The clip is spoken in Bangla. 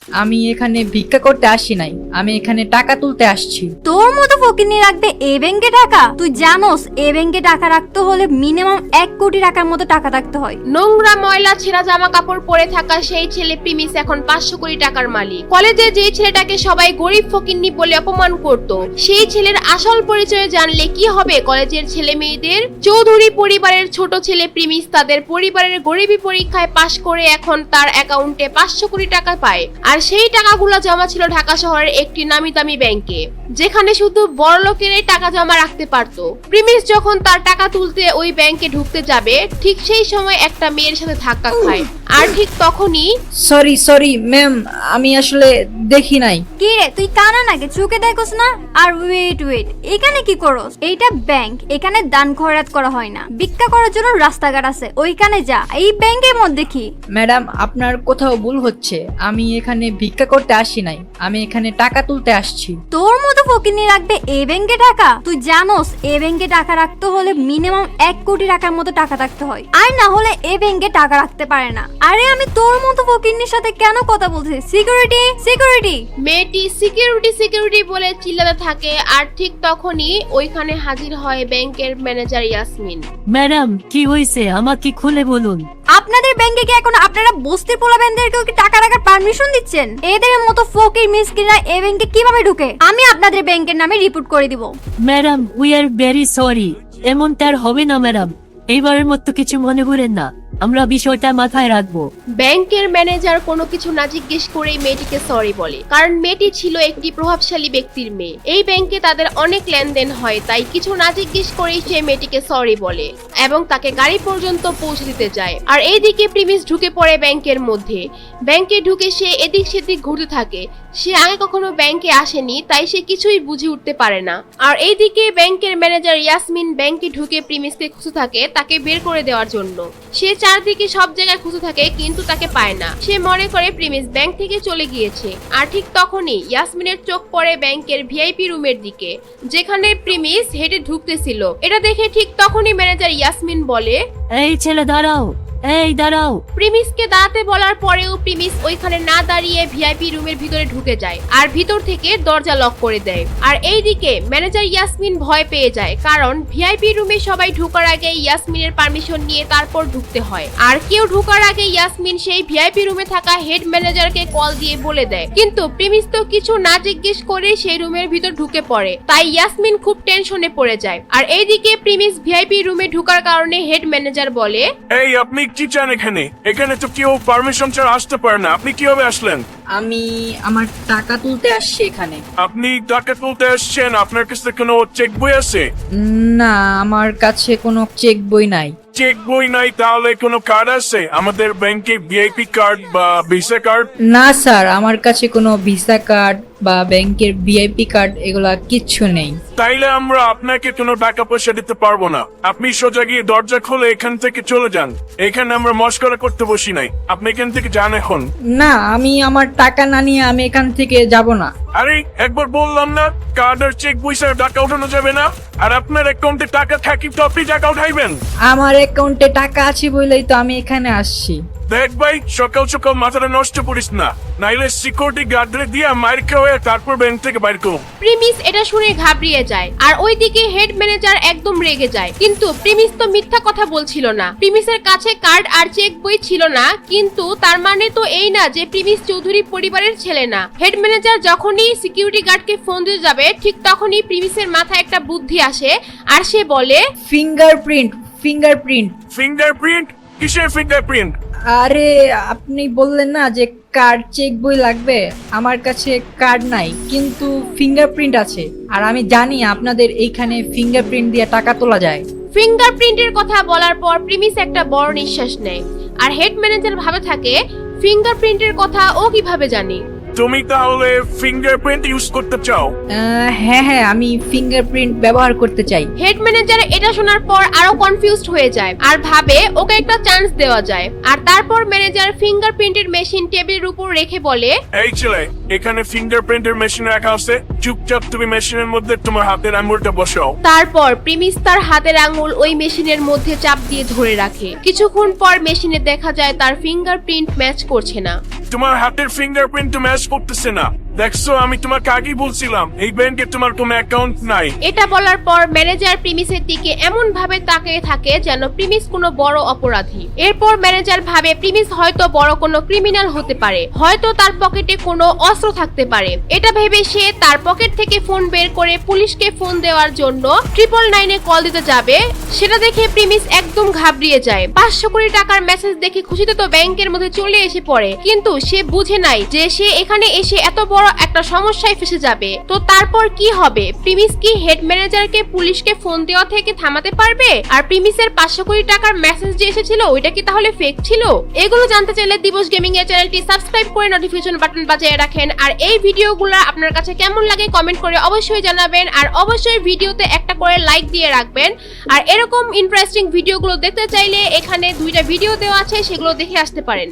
আমি এখানে ভিক্ষা করতে আসি নাই, আমি এখানে টাকা তুলতে আসছি। তোর মতো ফকিনি রাখবে এ ব্যাংকে টাকা? তুই জানোস এ ব্যাংকে টাকা রাখতে হলে মিনিমাম 1 কোটি টাকার মতো টাকা থাকতে হয়। নোংরা ময়লা ছেঁড়া জামা কাপড় পরে থাকা সেই ছেলে প্রিমিস এখন 500 কোটি টাকার মালিক। কলেজে যে ছেলেটাকে সবাই গরিব ফকিন্নি বলে অপমান করত, সেই ছেলের আসল পরিচয় জানলে কি হবে কলেজের ছেলে মেয়েদের? চৌধুরী পরিবারের ছোট ছেলে প্রিমিস তাদের পরিবারের গরিবী পরীক্ষায় পাশ করে এখন তার অ্যাকাউন্টে 500 কোটি টাকা পায়। আর সেই টাকাগুলো জমা ছিল ঢাকা শহরের একটি নামি দামি ব্যাংকে, যেখানে শুধু বড় লোকেরাই টাকা জমা রাখতে পারত। প্রিমিস যখন তার টাকা তুলতে ওই ব্যাংকে ঢুকতে যাবে, ঠিক সেই সময় একটা মেয়ের সাথে ধাক্কা খায়। আর ঠিক তখনই সরি ম্যাম, আমি আসলে দেখি নাই। কি রে, তুই কানা নাকি? চোখে দেখোস না? আর ওয়েট, এখানে কি করস? এইটা ব্যাংক, এখানে দান খয়রাত করা হয় না। ভিক্ষা করার জন্য রাস্তাঘাট আছে, ওইখানে যা। এই ব্যাংকের মধ্যে কি? ম্যাডাম, আপনার কোথাও ভুল হচ্ছে। আমি এখানে ভিক্ষা করতে আসি নাই, আমি এখানে টাকা তুলতে আসছি। তোর মতো ফকিনি রাখবে এ ব্যাংকে টাকা? তুই জানোস এ ব্যাংকে টাকা রাখতে হলে মিনিমাম 1 কোটি টাকার মতো টাকা থাকতে হয়, আর না হলে এ ব্যাংকে টাকা রাখতে পারে না। আরে আমি তোর মতো ফকিনির সাথে কেন কথা বলছি? সিকিউরিটি। মেয়েটি সিকিউরিটি বলে চিল্লাতে থাকে। আর ঠিক তখনই ওইখানে হাজির হয় ব্যাংকের ম্যানেজার ইয়াসমিন। ম্যাডাম, কি হয়েছে আমাকে খুলে বলুন। আপনাদের ব্যাংকে কি এখন আপনারা বস্তির পোলাবেনদেরকেও কি টাকা রাখার পারমিশন দিচ্ছেন? এদের মতো ফকির মিসকিনরা এই ব্যাংকে কিভাবে ঢুকে? আমি আপনাদের ব্যাংকের নামে রিপোর্ট করে দিব। Madam, we are very sorry. এমন তার হবে না ম্যাডাম, এইবারের মতো কিছু মনে করেন না, আমরা বিষয়টা মাথায় রাখবো। ব্যাংকের ম্যানেজার কোনো কিছু না জিজ্ঞেস করেই মেয়েটিকে সরি বলে, কারণ মেয়েটি ছিল একটি প্রভাবশালী ব্যক্তির মেয়ে। এই ব্যাংকে তাদের অনেক লেনদেন হয়, তাই কিছু না জিজ্ঞেস করেই সে মেয়েটিকে সরি বলে এবং তাকে গাড়ি পর্যন্ত পৌঁছে দিতে যায়। আর এইদিকে প্রিমিস ঢুকে পড়ে ব্যাংকের মধ্যে। ব্যাংকে ঢুকে সে এদিক সেদিক ঘুরতে থাকে। সে আগে কখনো ব্যাংকে আসেনি, তাই সে কিছুই বুঝে উঠতে পারে না। আর এইদিকে ব্যাংকের ম্যানেজার ইয়াসমিন ব্যাংকে ঢুকে প্রিমিসকে খুঁজে থাকে তাকে বের করে দেওয়ার জন্য। সে চারদিকে সব জায়গায় খুঁজে থাকে কিন্তু তাকে পায় না। সে মনে করে প্রিমিস ব্যাংক থেকে চলে গিয়েছে। আর ঠিক তখনই ইয়াসমিনের চোখ পড়ে ব্যাংকের ভিআইপি রুমের দিকে, যেখানে প্রিমিস হেঁটে ঢুকতেছিল। এটা দেখে ঠিক তখনই ম্যানেজার ইয়াসমিন বলে, এই ছেলে দাঁড়াও, এই দাঁড়াও। প্রিমিসকে দাঁড়াতে বলার পরেও প্রিমিস ওইখানে না দাঁড়িয়ে ভিআইপি রুমের ভিতরে ঢুকে যায় আর ভিতর থেকে দরজা লক করে দেয়। আর এইদিকে ম্যানেজার ইয়াসমিন ভয় পেয়ে যায়, কারণ ভিআইপি রুমে সবাই ঢোকার আগে ইয়াসমিনের পারমিশন নিয়ে তারপর ঢুকতে হয়। আর কেউ ঢোকার আগে ইয়াসমিন সেই ভিআইপি রুমে থাকা হেড ম্যানেজারকে কল দিয়ে বলে দেয়, কিন্তু প্রিমিস তো কিছু না জিজ্ঞেস করে সেই রুমের ভিতর ঢুকে পড়ে। তাই ইয়াসমিন খুব টেনশনে পড়ে যায়। আর এইদিকে প্রিমিস ভিআইপি রুমে ঢোকার কারণে হেড ম্যানেজার বলে, এই আপনি কি চান এখানে? এখানে তো কেউ পারমিশন ছাড়া আসতে পারে না, আপনি কিভাবে আসলেন? আমি আমার টাকা তুলতে আসছি এখানে। আপনি টাকা তুলতে আসছেন, আপনার কাছে কোনো চেক বই আছে? না, আমার কাছে কোনো চেক বই নাই। চেক বই নাই, তাহলে কোনো কার্ড আছে আমাদের ব্যাংকে, ভিআইপি কার্ড বা ভিসা কার্ড? না স্যার, আমার কাছে কোনো ভিসা কার্ড বা ব্যাংকের ভিআইপি কার্ড এগুলা কিচ্ছু নেই। তাইলে আমরা আপনাকে কোনো টাকা পয়সা দিতে পারবো না। আপনি সোজা গিয়ে দরজা খুলে এখান থেকে চলে যান। এখানে আমরা মস্করা করতে বসি নাই, আপনি এখান থেকে যান এখন। না, আমি আমার টাকা না নিয়ে আমি এখান থেকে যাব না। আরে একবার বললাম না, কার্ড আর চেক বই ছাড়া টাকা উঠানো যাবে না। আর আপনার অ্যাকাউন্টে টাকা থাকি তো আপনি টাকা উঠাইবেন। আমার অ্যাকাউন্টে টাকা আছে বলেই তো আমি এখানে আসছি। দেখ ভাই, সকাল সকাল মাথাটা নষ্ট করিস না, নাইলে সিকিউরিটি গার্ডরে দিয়ে মার খাওয়া তারপর ব্যাংক থেকে বাইর করো। প্রিমিস এটা শুনে ঘাবড়িয়ে যায়। আর ওইদিকে হেড ম্যানেজার একদম রেগে যায়। কিন্তু প্রিমিস তো মিথ্যা কথা বলছিল না। প্রিমিসের কাছে কার্ড আর চেক বই ছিল না, কিন্তু তার মানে তো এই না যে প্রিমিস চৌধুরী পরিবারের ছেলে না। হেড ম্যানেজার যখনই সিকিউরিটি গার্ডকে ফোন দিতে যাবে, ঠিক তখনই প্রিমিসের মাথায় একটা বুদ্ধি আসে। আর সে বলে, ফিঙ্গারপ্রিন্ট। ফিঙ্গারপ্রিন্ট? কিসের ফিঙ্গারপ্রিন্ট? আরে আপনি বললেন না যে কার্ড চেক বই লাগবে, আমার কাছে কার্ড নাই কিন্তু ফিঙ্গারপ্রিন্ট আছে। আর আমি জানি আপনাদের এইখানে ফিঙ্গারপ্রিন্ট দিয়ে টাকা তোলা যায়। ফিঙ্গারপ্রিন্টের কথা বলার পর প্রিমিস একটা বড় নিঃশ্বাস নেয়। আর হেড ম্যানেজার ভাবে থাকে, ফিঙ্গারপ্রিন্টের কথা ও কিভাবে জানে? তুমি তাহলে ফিঙ্গারপ্রিন্ট ইউজ করতে চাও? হ্যাঁ, আমি ফিঙ্গারপ্রিন্ট ব্যবহার করতে চাই। হেড ম্যানেজার এটা শোনার পর আরো কনফিউজড হয়ে যায় আর ভাবে ওকে একটা চান্স দেওয়া যায়। আর তারপর ম্যানেজার ফিঙ্গারপ্রিন্টের মেশিন টেবিলের উপর রেখে বলে, এই ছেলে, এখানে ফিঙ্গারপ্রিন্টের মেশিন রাখা আছে, চুপচাপ তুমি মেশিনের মধ্যে তোমার হাতের আঙুলটা বসাও। তারপর প্রিমিস তার হাতের আঙুল ওই মেশিনের মধ্যে চাপ দিয়ে ধরে রাখে। কিছুক্ষণ পর মেশিনে দেখা যায় তার ফিঙ্গারপ্রিন্ট ম্যাচ করছে না। তোমার হাতের ফিঙ্গারপ্রিন্ট তো ম্যাচ করতেছে না। দেখছো, আমি তোমাকে আগেই বলছিলাম এই ব্যাংকে তোমার কোনো অ্যাকাউন্ট নাই। এটা বলার পর ম্যানেজার প্রিমিসের দিকে এমন ভাবে তাকিয়ে থাকে যেন প্রিমিস কোনো বড় অপরাধী। এরপর ম্যানেজার ভাবে প্রিমিস হয়তো বড় কোনো ক্রিমিনাল হতে পারে, হয়তো তার পকেটে কোনো অস্ত্র থাকতে পারে। এটা ভেবে সে তার পকেট থেকে ফোন বের করে পুলিশকে ফোন দেওয়ার জন্য 999-এ কল দিতে যাবে। সেটা দেখে প্রিমিস একদম ঘাবড়িয়ে যায়। 500 কোটি টাকার মেসেজ দেখে খুশিতে তো ব্যাংকের মধ্যে চলে এসে পড়ে, কিন্তু সে বুঝে নাই যে সে এখানে এসে এত বড় একটা সমস্যায় ফেসে যাবে। তো তারপর কি হবে? প্রিমিস কি হেড ম্যানেজারকে পুলিশকে ফোন দেওয়া থেকে থামাতে পারবে? আর প্রিমিসের 500 কোটি টাকার মেসেজ যে এসেছিল ওইটা কি তাহলে ফেক ছিল? এগুলো জানতে চাইলে দিবস গেমিং এর চ্যানেলটি সাবস্ক্রাইব করে নোটিফিকেশন বাটন বাজিয়ে রাখেন। আর এই ভিডিওগুলো আপনার কাছে কেমন লাগে কমেন্ট করে অবশ্যই জানাবেন। আর অবশ্যই ভিডিওতে একটা করে লাইক দিয়ে রাখবেন। আর এরকম ইন্টারেস্টিং ভিডিওগুলো দেখতে চাইলে এখানে 2টা ভিডিও দেওয়া আছে, সেগুলো দেখে আসতে পারেন।